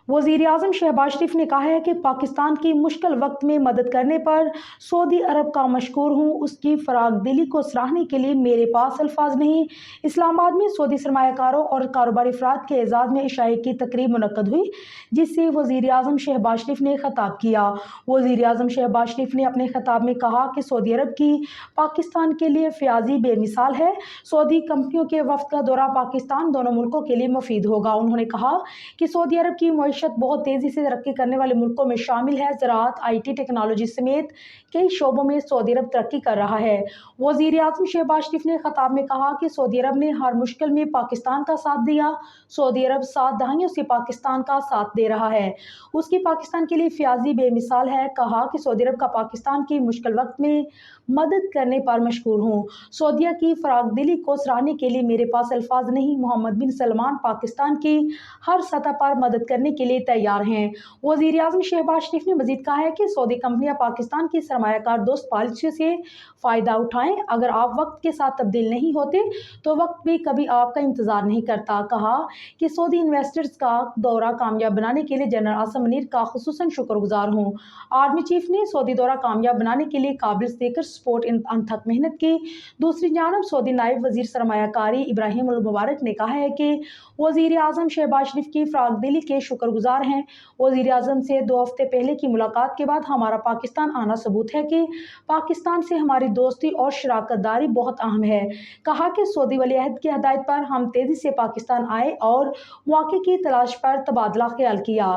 वज़ीर आज़म शहबाज शरीफ ने कहा है कि पाकिस्तान की मुश्किल वक्त में मदद करने पर सऊदी अरब का मशकूर हूँ। उसकी फराग दिली को सराहने के लिए मेरे पास अल्फाज नहीं। इस्लामाबाद में सऊदी सरमायाकारों और कारोबारी अफराद के एजाज़ में इशाए की तकरीब मुनक्कद हुई, जिससे वज़ीर आज़म शहबाज शरीफ ने खिताब किया। वज़ीर आज़म शहबाज शरीफ ने अपने खिताब में कहा कि सऊदी अरब की पाकिस्तान के लिए फ़याज़ी बेमिसाल है। सऊदी कंपनियों के वफ़द का दौरा पाकिस्तान दोनों मुल्कों के लिए मुफीद होगा। उन्होंने कहा कि सऊदी अरब की मईशत बहुत तेज़ी से तरक्की करने वाले मुल्कों में शामिल है। ज़राअत, IT, टेक्नोलॉजी समेत कई शोबों में सऊदी अरब तरक्की कर रहा है। वज़ीर आज़म शहबाज शरीफ ने खिताब में कहा कि सऊदी अरब ने हर मुश्किल में पाकिस्तान का साथ दिया। सऊदी अरब 7 दहाइयों से पाकिस्तान का साथ दे रहा है। उसकी पाकिस्तान के लिए फ़याज़ी बेमिसाल है। कहा कि सऊदी अरब का पाकिस्तान की मुश्किल वक्त में मदद करने पर मशकूर हूँ। सऊदीया की फराग दिली को सराहने के लिए मेरे पास अल्फाज नहीं। मोहम्मद बिन सलमान पाकिस्तान की हर सतह पर मदद करने के लिए तैयार हैं। वज़ीर आज़म शहबाज शरीफ ने मजीद कहा है कि सऊदी कंपनियां पाकिस्तान की सरमायाकार दोस्त पॉलिसी से फ़ायदा उठाएं। अगर आप वक्त के साथ तब्दील नहीं होते तो वक्त भी कभी आपका इंतज़ार नहीं करता। कहा कि सऊदी इन्वेस्टर्स का दौरा कामयाब बनाने के लिए जनरल आसिम मुनीर का खुसूसन शुक्रगुजार हूँ। आर्मी चीफ ने सऊदी दौरा कामयाब बनाने के लिए काबिल देकर सपोर्ट अनथक मेहनत की। दूसरी जानब सऊदी नायब वज़ीर सरमायाकारी इब्राहिम अल मुबारक ने कहा है कि वज़ीर आज़म शहबाज शरीफ की फराग दिली के शुक्रगुजार हैं। वज़ीर आज़म से 2 हफ्ते पहले की मुलाकात के बाद हमारा पाकिस्तान आना सबूत है कि पाकिस्तान से हमारी दोस्ती और शराकत दारी बहुत अहम है। कहा कि सऊदी वली अहद की हदायत पर हम तेज़ी से पाकिस्तान आए और मौके की तलाश पर तबादला ख्याल किया।